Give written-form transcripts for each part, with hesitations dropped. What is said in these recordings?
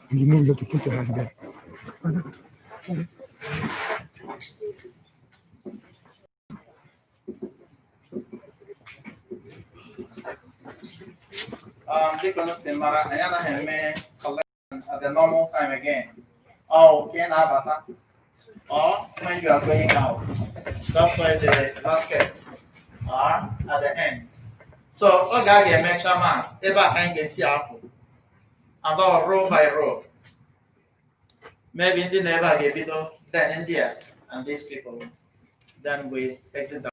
And you know you have to put your hand there. They're gonna say, Mara, I am collection at the normal time again. Oh, okay, now, or when you are going out. That's why the baskets are at the ends. So, okay, measure mass. Ever can get see apple. About row by row. Maybe in the never get it, then India and these people. Then we exit the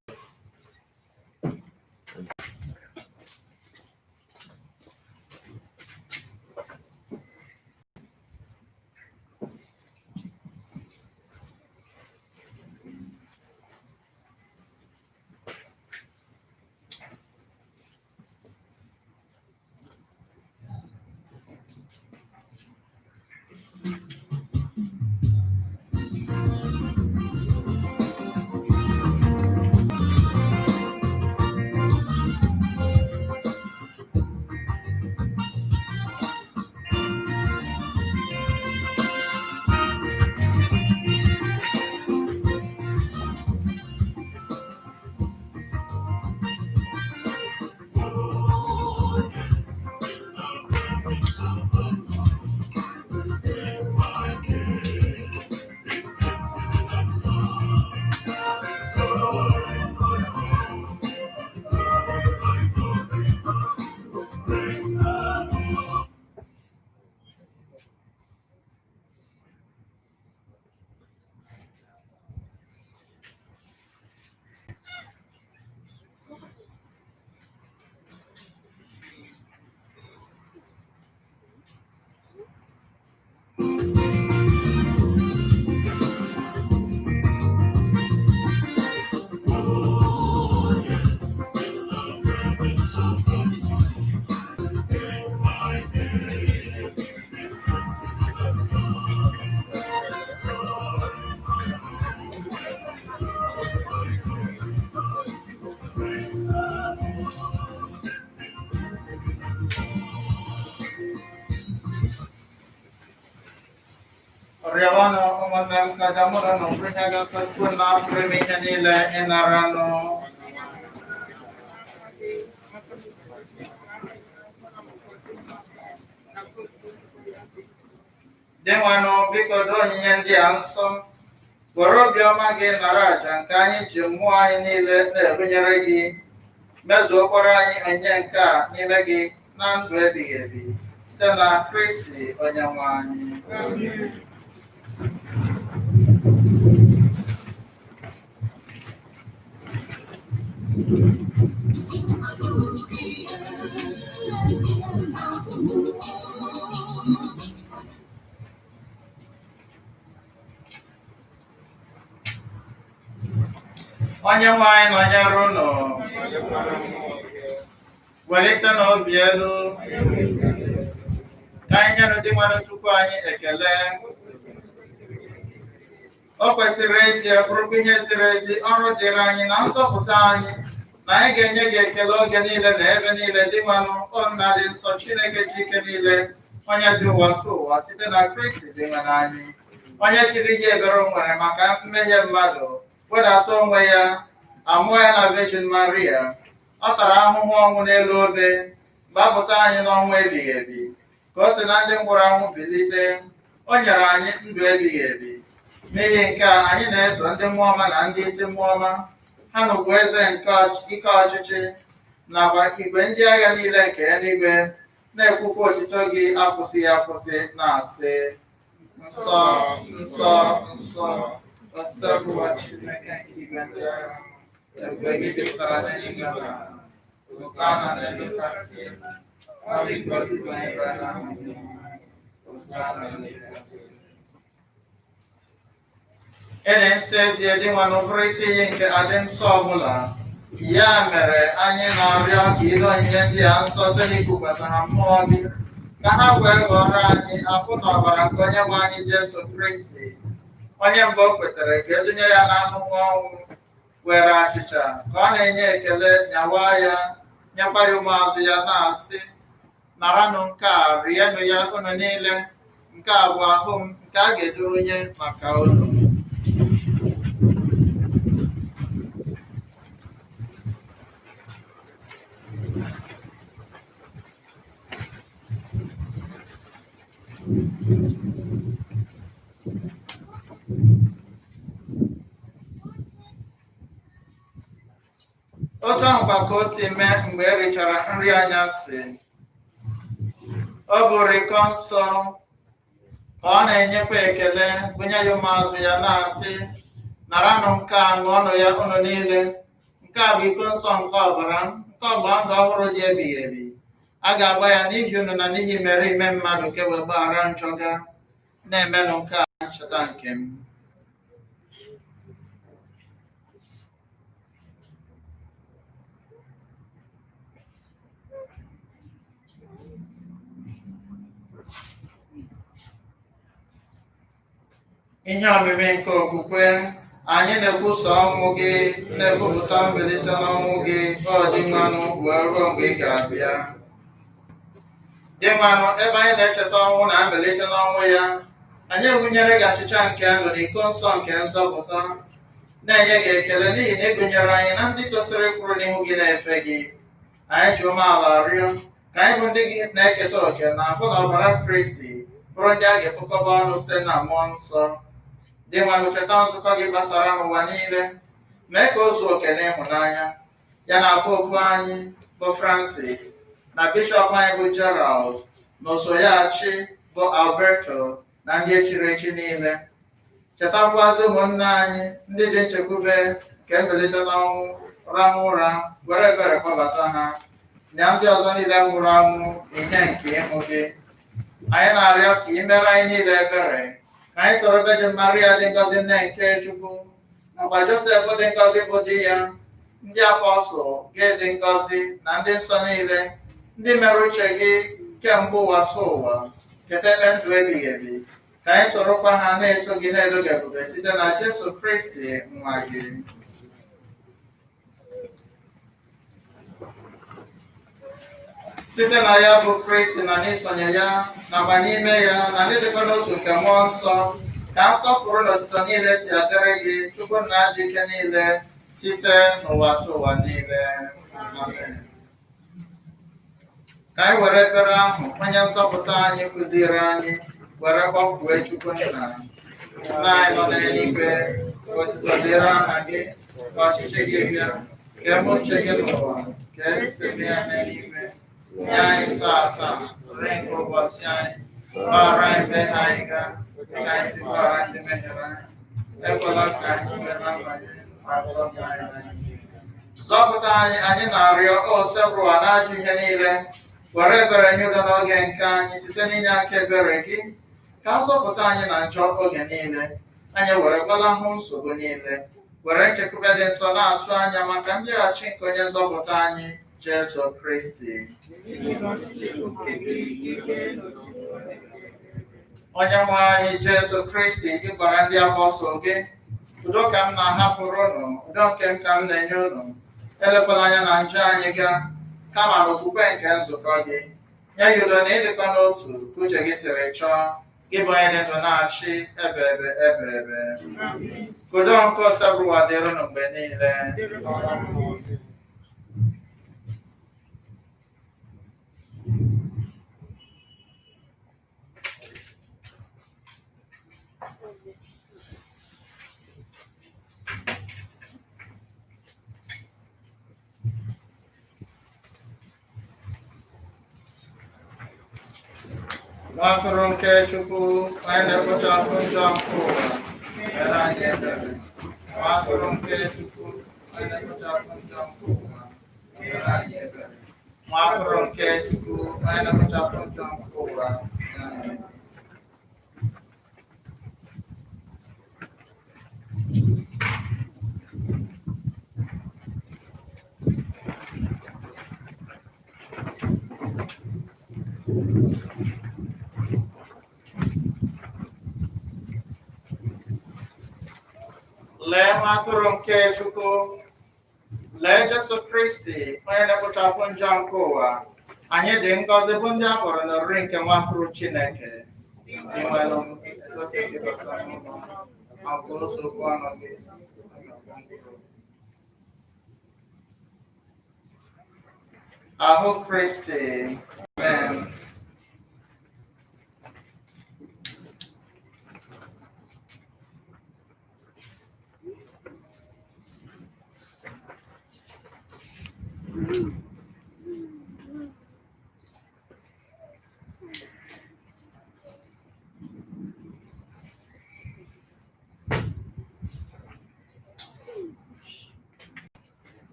Riavano umandam kadamura no prinyaga kuna preminya nila enarano. Dewano biko do nyendi anso. Gorobia ge naraja nke anyị ji mmụọ anyị niile na-ebunyere gị mezuokwara anyị enye nke a n'ime gị na ndụ ebighị ebi site na Kristi Onyenwe anyị. Onyenwe anyị nọnyere unu. Welite n'obi elu ka anyị nyere ndị nwere Chukwu anyị ekele. O kwesịrị ezie bụrụkwa ihe ziri ezi ọrụ dịrị anyị na nzọpụta anyị na anyị ga-enye gị ekele oge niile na ebe niile dị nwanụ nna dị nsọ Chineke ji ike niile onye dị ụwa nke ụwa site na Kristi dị nwere anyị onye jiri ihe ebere o nwere maka mmehie mmadụ wedata onwe ya amụọ ya na Virgin Maria ọ tara ahụhụ ọnwụ n'elu obe gbapụta anyị n'ọnwụ ebighị ebi ka o si na ndị nwụrụ anwụ bilite o nyere anyị ndụ ebighị ebi n'ihi nke a anyị na-eso ndị mmụọ ọma na ndị isi mmụọ ọma ha na ugwu eze nke ike ọchịchị nakwa igwe ndị agha niile nke eluigwe na-ekwukwa otito gị akwụsịghị akwụsị na-asị nsọ nsọ nsọ osisi ọbụwa Chineke nke igwe ndị agha ebube gị dịpụtara n'eluigwe na Hosanna n'elu kasị ọ dị ngọzi bụ onye bịara n'aha gị Hosanna n'elu kasị. Ịdị nsọ ezie dị nwa n'ụbụrụ isi iyi nke adị nsọ ọbụla ya mere anyị na-arịọ ka ile onyinye ndị a nsọ site n'ikukwasị ha mmụọ gị ka ha wee ghọrọ anyị akụ na ọbara nke onye nwe anyị Jesu Kristi onye mbụ o kwetere ka edunye ya n'ahụhụ ọnwụ were achịcha ka ọ na-enye ekele nyawa ya nyekwa ya ụmụazụ ya na-asị naranụ nke a rienụ ya unu niile nke a bụ ahụ m nke a ga-edurunye maka unu. Otu ahụkwa ka o si mee mgbe e richara nri anyasị. Ọ bụ rikọ nsọ ka ọ na-enyekwa ekele bunye ya ụmụazụ ya na-asị, naranụ nke a ṅụọnụ ya unu niile, nke a bụ iko nsọ nke ọbara m, nke ọgbụgba ndụ ọhụrụ dị ebighị ebi, a ga-agba ya n'ihi unu na n'ihi mere ime mmadụ ka wee gbaghara njọ ga. Na-emenụ nke a ncheta nke m. Ihe omimi nke okwukwe, anyị na-ekwusa ọnwụ gị, na-ekwupụta mbilite n'ọnwụ gị, ọ dị mmanụ wee ruo mgbe ị ga-abịa. Dị mmanụ, ebe anyị na-echeta ọnwụ na mbilite n'ọnwụ ya, anyị egwunyere gị achịcha nke ndụ na iko nsọ nke nzọpụta, na-enye gị ekele n'ihi na ịgụnyere anyị na ndị tosiri kwuru n'ihu gị na-efe gị. Anyị ji umeala rịọ ka anyị bụ ndị gị na-eketa oke na ahụ na ọbara Kristi, bụrụ ndị a ga-ekpokọba ọnụ site na mmụọ nsọ. Dị mmanụ, cheta nzukọ gị gbasara n'ụwa niile, mee ka o zuo oke n'ịhụnanya ya na popu anyị bụ Francis, na bishọp anyị bụ Gerald, na osoyachi bụ Alberto, na ndị echiri echi niile. Chetakwazi ụmụnne anyị ndị ji nchekwube nke mbilite n'ọnwụ rahụ ụra, were ebere kpọbata ha, na ndị ọzọ niile nwụrụ anwụ ihe nke ịhụ gị. Anyị na-arịọ ka ị mere anyị niile ebere, ka anyị soro Virgin Maria dị ngọzi nne nke Chukwu, nakwa Josef dị ngọzi bụ di ya, ndị apọstụl gị dị ngọzi, na ndị nsọ niile ndị mere uche gị kemgbe ụwa tụ ụwa, keta ebe ndụ ebighị ebi. Ka anyị sorokwa ha na-eto gị na-edo gị ebube site na Jesu Kristi nwa gị. Site na ya bụ Kristi na n'isonye ya nakwa n'ime ya na ndị dịkwa n'otu nke mmụọ nsọ, ka nsọpụrụ na otuto niile si adịrị gị, Chukwu na ajọ ike niile, site n'ụwa tụ ụwa niile. Amen. Ka anyị were ekpere ahụ onye nzọpụta anyị kụziri anyị were kpọkwue Chukwu Nna. Nna anyị nọ n'eluigwe, otuto dịrị aha gị, ka ọchịchị gị bịa, ka eme uche gị n'ụwa ka esi bịa n'eluigwe. Nye anyị tata nri nke ụbọchị anyị, gbaghara anyị mmehie anyị ga, ka anyị si gbaghara ndị mehiere anyị. Ekwela ka anyị kwe na mmanye, ma zọpụta anyị na ihe. Zọpụta anyị, anyị na-arịọ osebụwa n'ajọ ihe niile, were ebere nye udo n'oge nke anyị site n'inye aka ebere gị, ka azọpụta anyị na njọ oge niile. Anyị were gbalahụ nsogbu niile, were nchekwube dị nsọ na-atụ anya maka mbịaghachi nke onye nzọpụta anyị Jesu Kristi. Onye nwe anyị Jesu Kristi, ị gwara ndị apọstụl gị, udo ka m na-ahapụrụ unu, udo nke m ka m na-enye unu, elekwala anya na njọ anyị ga, kama na okwukwe nke nzukọ gị. Nye ya udo na ịdịkwa n'otu ka uche gị siri chọọ, gị bụ onye dị ndụ na-achị ebe ebe ebe ebe. Ka udo nke osebụwa dịrị unu mgbe niile. Nwatụrụ nke Chukwu, anyị na-ekpochapụ njọ nke ụwa, mere anyị ebere. Nwatụrụ nke Chukwu, anyị na-ekpochapụ njọ nke ụwa, mere anyị ebere. Nwatụrụ nke Chukwu, anyị na-ekpochapụ njọ nke ụwa, mere anyị ebere. Lee nwa atụrụ nke Chukwu, lee Jesu Kristi, onye na-ekpochapụ njọ nke ụwa. Anyị dị ngọzi bụ ndị a kpọrọ n'oriri nke nwa atụrụ Chineke. Imanong ito sa kibatan mo, ang puso ko ang Aho Christi. Amen.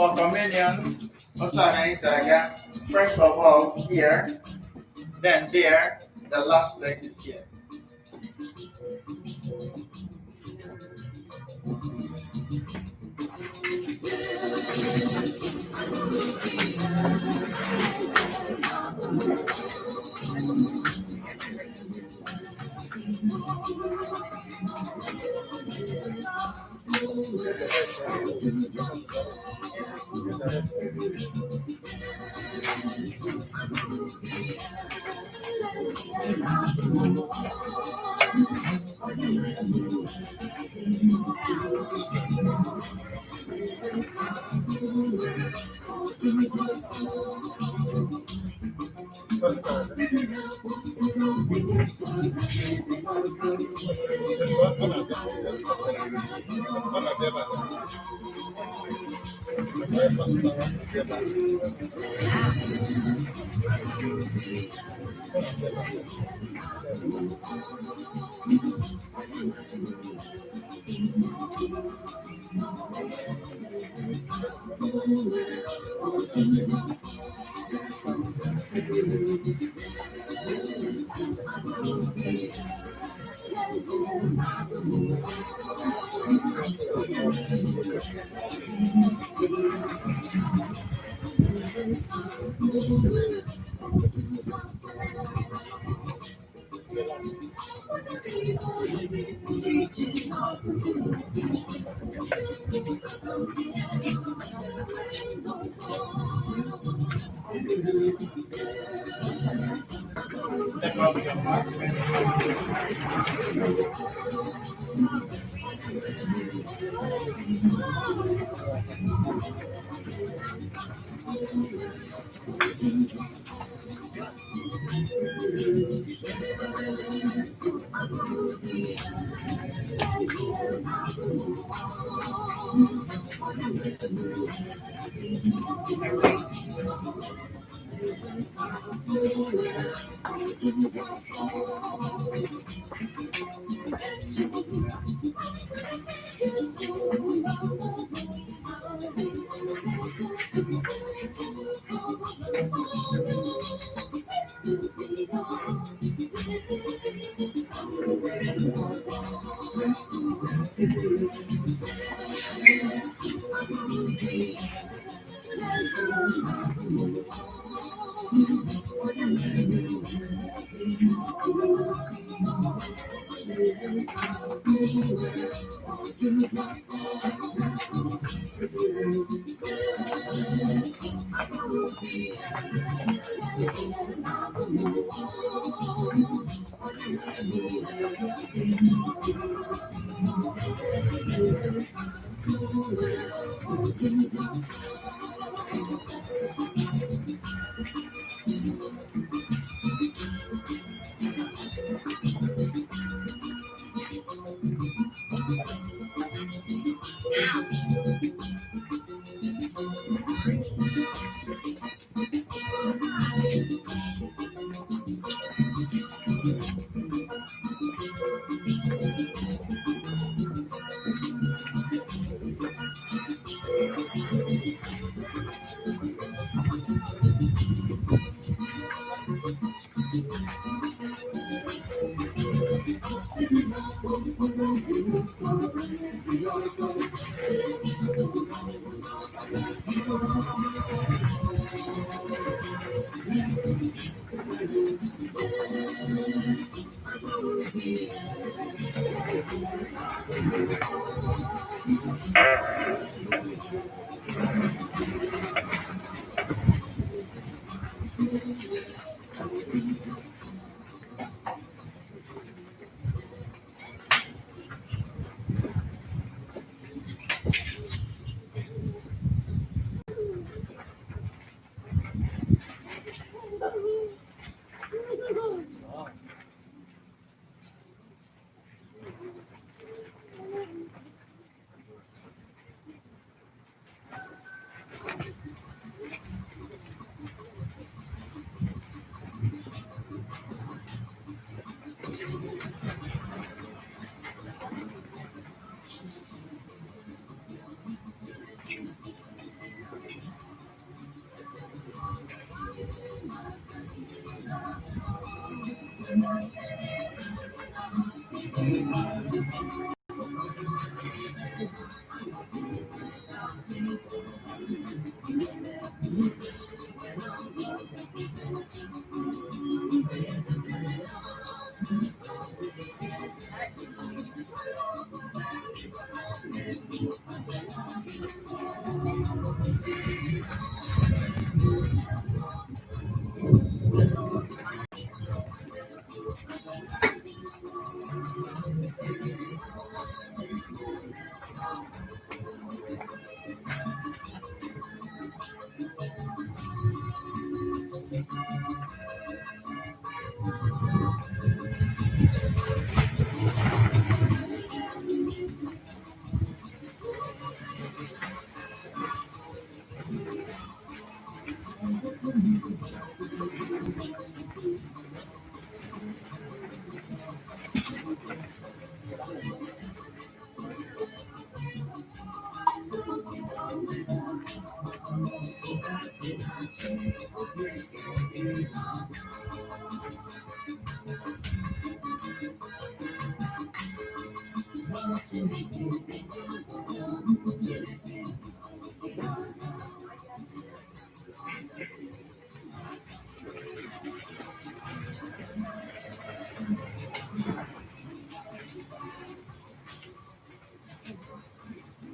For communion, Saga, first of all here, then there, the last place is here.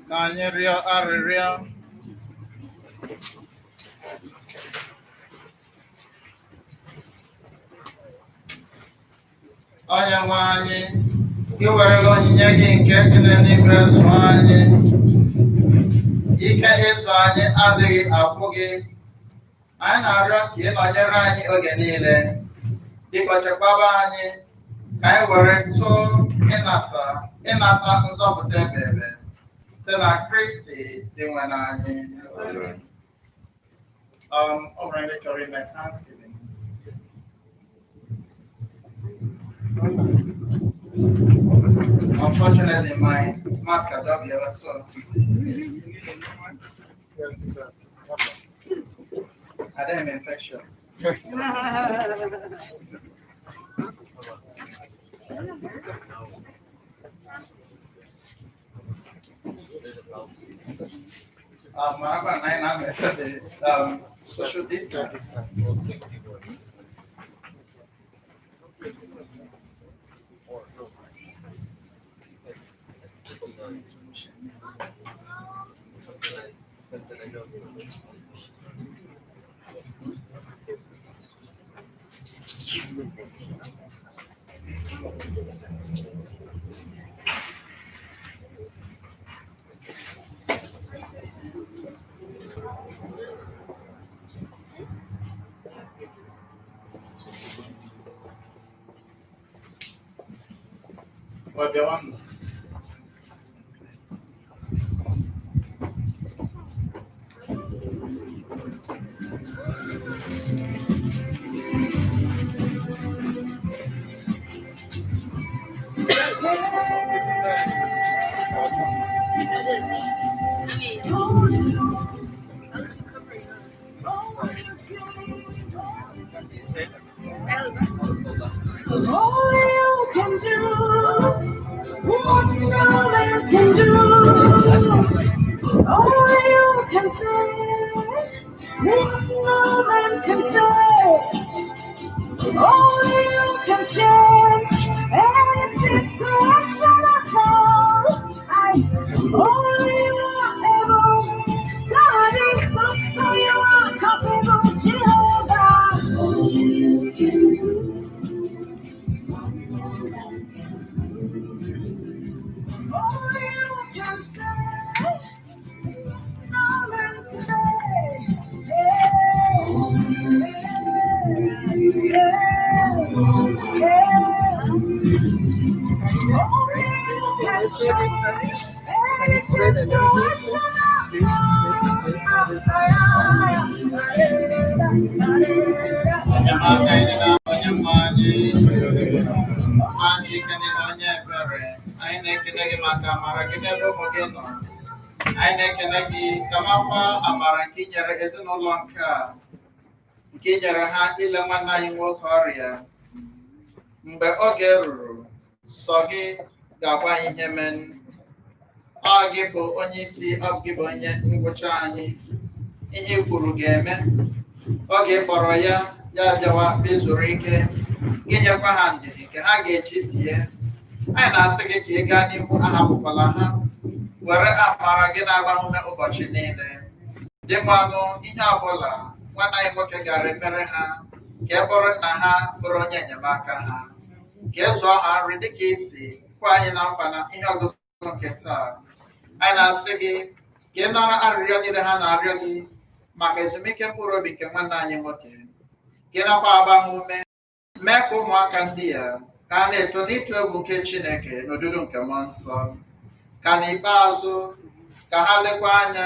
Ka anyị rịọ arịrịọ. Onyenwe anyị, gị werela onyinye gị nke si n'eluigwe zụọ anyị. Ike ịzụ anyị adịghị agwụ gị. Anyị na-arịọ ka ị nọnyere anyị oge niile. Biko chekwaba anyị ka anyị were tụọ ịnata nzọpụta ebebe site na Kristi dị nwe n'anyị. Ọ nwere ndị chọrọ ime Thanksgiving. Unfortunately, my mask had not been so. I am infectious. The social distance. What do you want? All you can do, what no man can do. All you can say, what no man can say. All you can change any situation at all. Anyị na-ekele gị ka makwa amara nke inyere ezinụlọ nke a nke inyere ha ile nwanne anyị nwoke ọrịa mgbe oge ruru sọ gị ga-agwa anyị ihe men ọ gị bụ onye isi ọ gị bụ onye ngwụcha anyị ihe kwuru ga-eme oge kpọrọ ya bịawa bezuru ike gị nyekwa ha ndidi nke ha ga-eji tie anyị na-asị gị ka ị gaa n'ihu ahapụkwala ha were amara gị na-agbamume ụbọchị niile dị mmanụ ihe ọbụla nwanne anyị nwoke gara emere ha ka e bụrụ nna ha bụrụ onye enyemaka ha ka e zụọ ha nri dịka isi kwa anyị na mkpa na ihe ọgụgụ nke taa anyị na-asị gị ka ị nara arịrịọ niile ha na-arịọ gị maka ezumike mkpụrụ obi nke nwanne anyị nwoke ka ị nakwa agba ha ume mee ka ụmụaka ndị ya ka ha na-eto n'ịtụ egwu nke Chineke n'odudu nke mmụọ nsọ ka n'ikpeazụ ka ha lekwa anya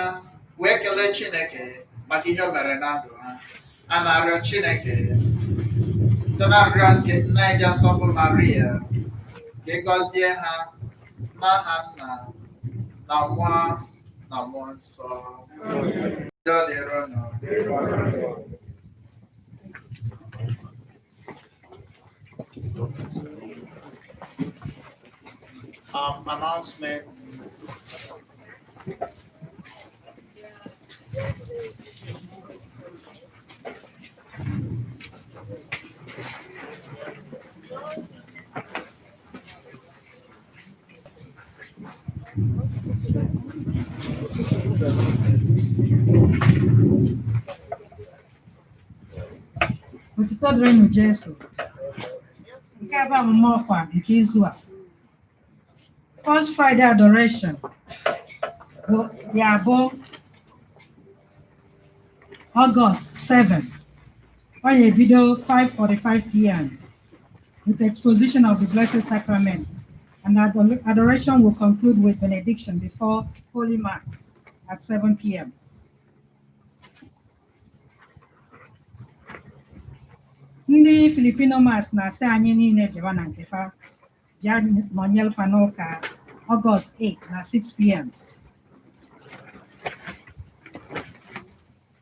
wee kelee Chineke maka ihe o mere na ndụ ha a na-arịọ Chineke site na arịrịọ nke nna anyị dị nsọ bụ Maria ka ị gọzie ha n'aha Nna na Nwa na Mmụọ Nsọ. Announcements. Otito dịrịnụ Jesu. Nke a bụ amụma ọkwa nke izu a. First Friday adoration ya bụ August 7. Ọ ga-ebido 5:45 p.m. with exposition of the Blessed Sacrament, and adoration will conclude with benediction before Holy Mass at 7 p.m. Ndị Filipino Mass na-asị anyị niile bịawa na nkefa bịa nọnyere fa n'ụka August 8 na 6 p.m.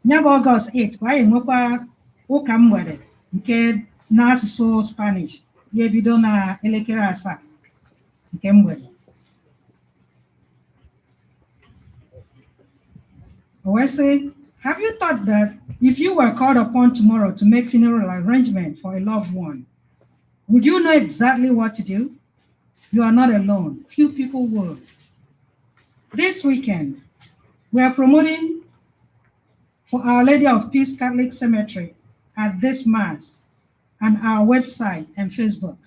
Ya bụ August 8 ka anyị nwekwa ụka mgbede nke n'asụsụ Spanish ya ebido na elekere 7 nke mgbede. O wee sị, have you thought that if you were called upon tomorrow to make funeral arrangement for a loved one, would you know exactly what to do? You are not alone. Few people will. This weekend, we are promoting for Our Lady of Peace Catholic Cemetery at this Mass and our website and Facebook.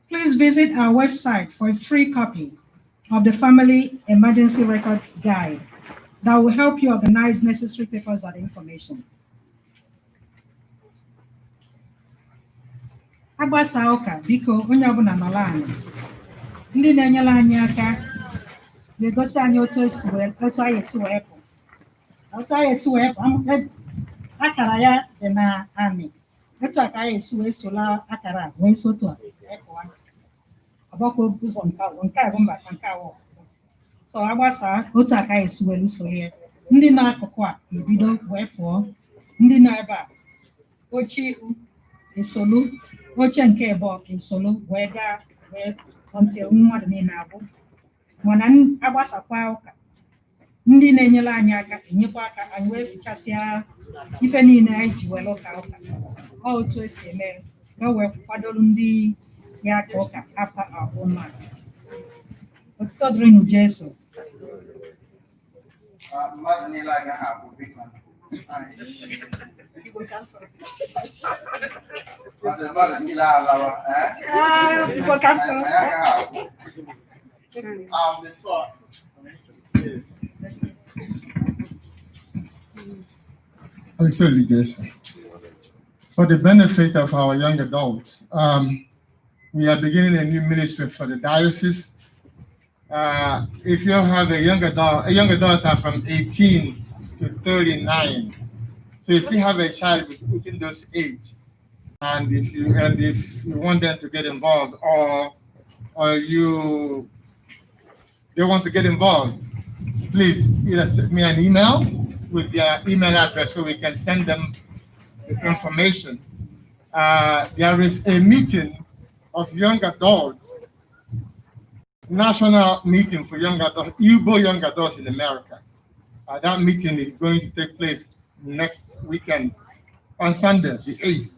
Please visit our website for a free copy of the Family Emergency Record Guide that will help you organize necessary papers and information. Agbasa ụka biko onye ọbụla nọrọ anyị ndị na-enyere anyị aka ga-egosi anyị otu anyị esi wee pụ akara ya dị na amị etu a ka anyị esi wee sola akara wee sotu ọgbakọ ụzọ nke ọzọ nke a bụ mbata nke awọ so agbasa otu a ka anyị esi wee usoro ya ndị na-akụkụ a ebido wee pụọ ndị nọ ebe a oche ihu esolu oche nke ebe esolu wee gaa wee until mmadụ niile abụ mana agbasakwa ụka ndị na-enyere anyị aka enyekwa aka anyị wee fichasịa ife niile anyị ji were ụka ọ otu esi eme wee kwadoro ndị ya aka ụka after our own mass. Otito dịrịnụ Jesu. Mmadụ niile agaghị abụ biko mmadụ niile alawa Igbo cancel. Before. Actually, Jason, for the benefit of our young adults, we are beginning a new ministry for the diocese. If you have a young adults are from 18 to 39. So if you have a child within those age, and if you want them to get involved, or you they want to get involved, please either send me an email with their email address so we can send them the information. There is a meeting of young adults, national meeting for young adults, Igbo young adults in America. That meeting is going to take place next weekend on Sunday, the 8th.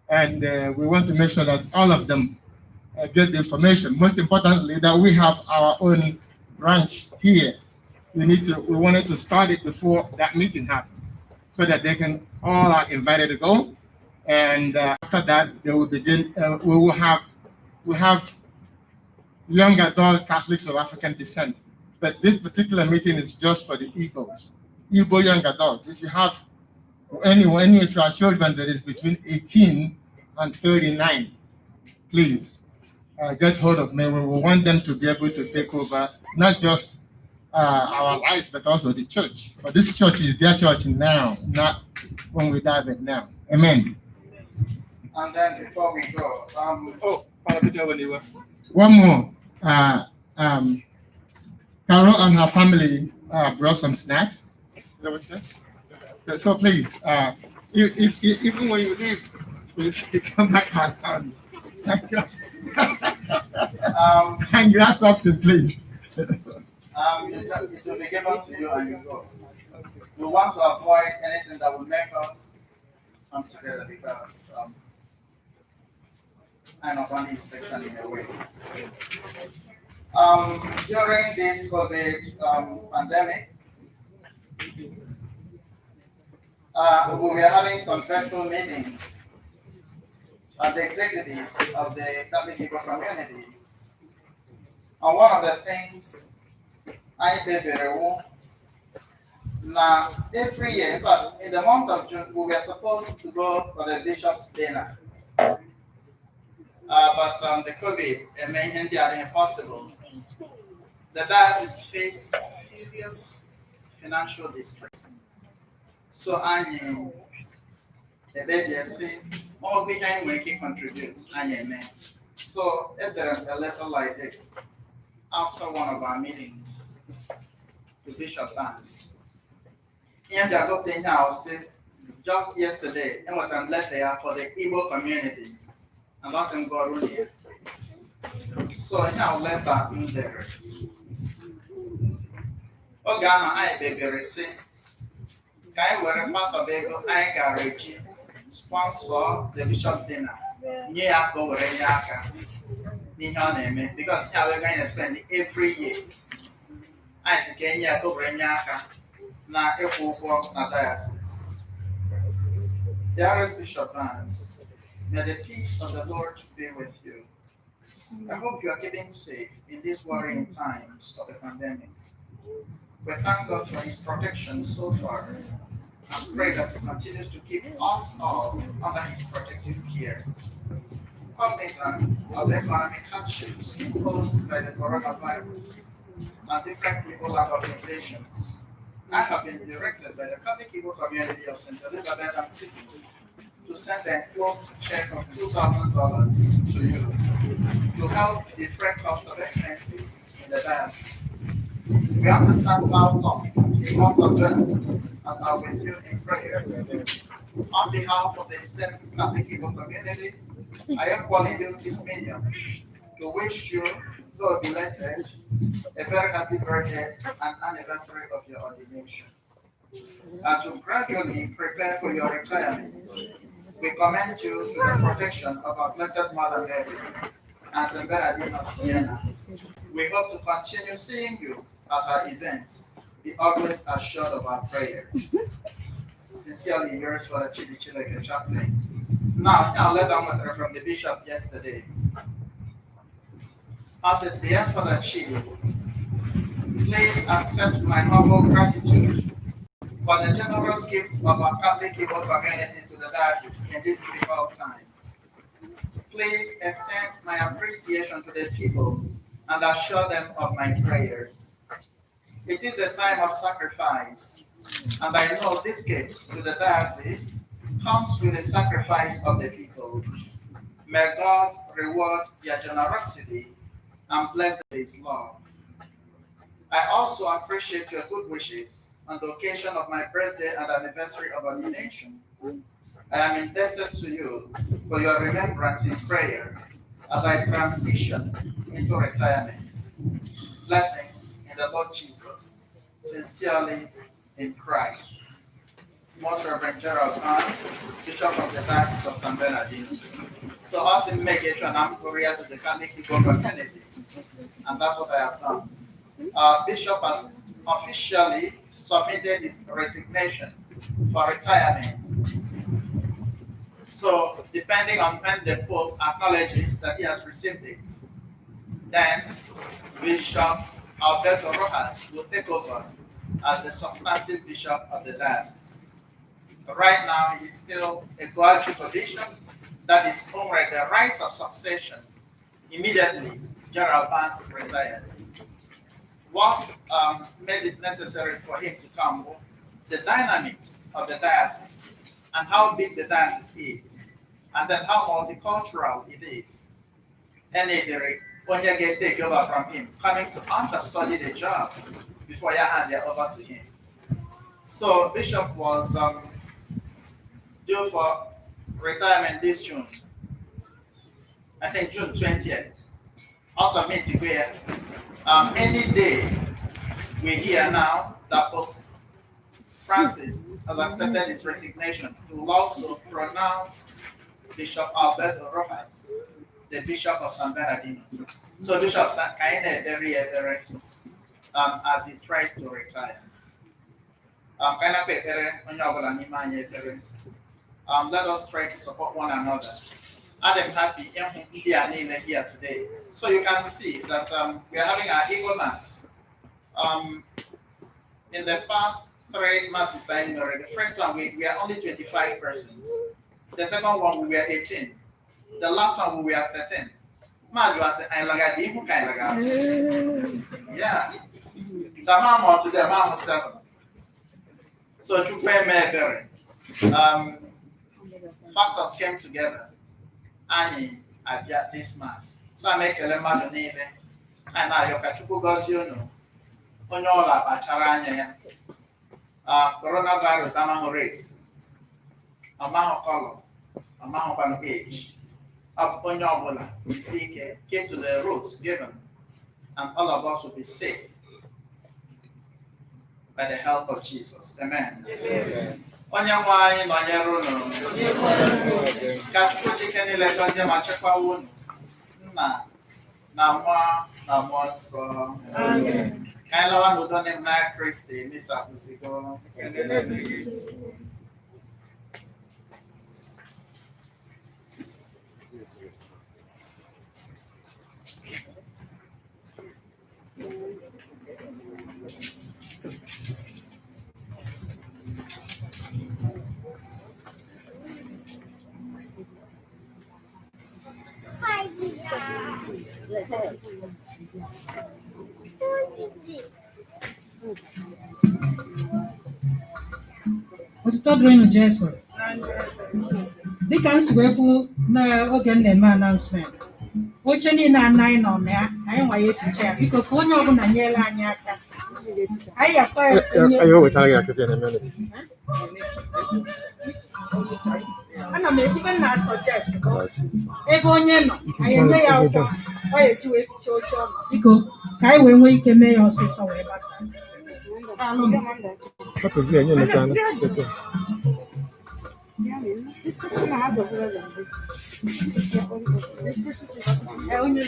And we want to make sure that all of them get the information. Most importantly, that we have our own branch here. We wanted to start it before that meeting happens so that they can all are invited to go. And after that, they will begin, we have young adult Catholics of African descent. But this particular meeting is just for the Igbos, Igbo young adults. If you have any of your children that is between 18 and 39, please get hold of me. We want them to be able to take over not just our lives, but also the church. For this church is their church now, not when we die, but now. Amen. And then before we go, one more. Carol and her family brought some snacks. Is that what you said? So please, if even when you leave, please come back and and grab something, please. it will be given to you and you go. We want to avoid anything that will make us come together because I know one inspection in a way. During this COVID pandemic, we were having some virtual meetings of the executives of the Catholic Igbo community. And one of the things I did very well, now every year, but in the month of June, we were supposed to go for the bishop's dinner. But the COVID made it impossible. The diocese faced serious financial distress. So I the baby say, all behind we can contribute. So there a letter like this after one of our meetings to Bishop Lance. And the adopting house just yesterday, and what I'm left there for the Igbo community. And that's in Gorunia. So now let that in there. Ogana I baby say, can I wear a part of ego I garage sponsor the bishop's dinner. Yeah, go where Yaka. Because we're going to spend it every year. I say, Kenya go where Yaka. Now, if we walk na diocese. Dearest Bishop Vance, may the peace of the Lord be with you. I hope you are keeping safe in these worrying times of the pandemic. We thank God for His protection so far and pray that He continues to keep us all under His protective care. Cognizant of the economic hardships imposed by the coronavirus and different people and organizations, I have been directed by the Catholic Igbo community of St. Elizabeth and City to send an enclosed check of $2,000 to you to help defray cost of expenses in the diocese. We understand how tough it must have been and are with you in prayers. On behalf of the same Catholic Igbo community, I equally use this medium to wish you, though belated, a very happy birthday and anniversary of your ordination. As you gradually prepare for your retirement, we commend you to the protection of our Blessed Mother Mary and St. Bernardino of Siena. We hope to continue seeing you at our events, be always assured of our prayers. Sincerely yours for the Chili Chileke chaplain. Now, a letter from the bishop yesterday. As a dear Father Chief, please accept my humble gratitude for the generous gift of our Catholic Igbo community to the diocese in this difficult time. Please extend my appreciation to the people and assure them of my prayers. It is a time of sacrifice, and I know this gift to the diocese comes with the sacrifice of the people. May God reward their generosity and bless His love. I also appreciate your good wishes on the occasion of my birthday and anniversary of ordination. I am indebted to you for your remembrance in prayer as I transition into retirement. Blessings in the Lord Jesus, sincerely in Christ. Most Reverend Gerald Hans, Bishop of the Diocese of San Bernardino. So us in Megation, I'm Korea to the Catholic Igbo community, and that's what I have done. Bishop has officially submitted his resignation for retirement. So, depending on when the Pope acknowledges that he has received it, then Bishop Alberto Rojas will take over as the substantive bishop of the diocese. But right now, he is still a coadjutor bishop that is honored the right of succession immediately Gerald Vance retired. What made it necessary for him to come? The dynamics of the diocese and how big the diocese is, and then how multicultural it is. And when you get taken over from him, coming to understudy the job before you hand it over to him. So Bishop was due for retirement this June. I think June 20th. Also meeting where any day we hear now that Pope Francis has accepted his resignation, he will also pronounce Bishop Alberto Rojas the Bishop of San Bernardino. So Bishop Kaine very as he tries to retire. Let us try to support one another. I'm happy here today. So you can see that we are having our Igbo Mass. In the past 3 masses I know, the first one we are only 25 persons. The second one we were 18. The last one we were 13. Yeah. Some to the 7. So to pay factors came together and I got this mass. So I make a lemon and I yokachuku gozionu. Onyola bacharanya. Coronavirus amaho race. Amaho color. Amaho age. Onyobola, came to the rules given, and all of us will be safe by the help of Jesus. Amen. Amen. Onyamwani nonyeruno. Kachuku jikeni lekozi machekwa wunu. Na mwa so. Amen. Kaila wa nudone mna Christi misa kusiko. Otuto dịrịnụ Jesu. Dịka nsogbu n'oge na-eme announcement, oche niile anaghị nọ na ya, anyị nwa ya eficha ya, biko ka onye ọbụla nyere anyị aka. Anyị akpa ana m ekwube na suggest ebe onye nọ, anyị enye ya ụkwụ, ọ ya eji wee ficha oche ọnụ. Biko ka anyị wee nwee ike mee ya ọsịsọ wee gbasa.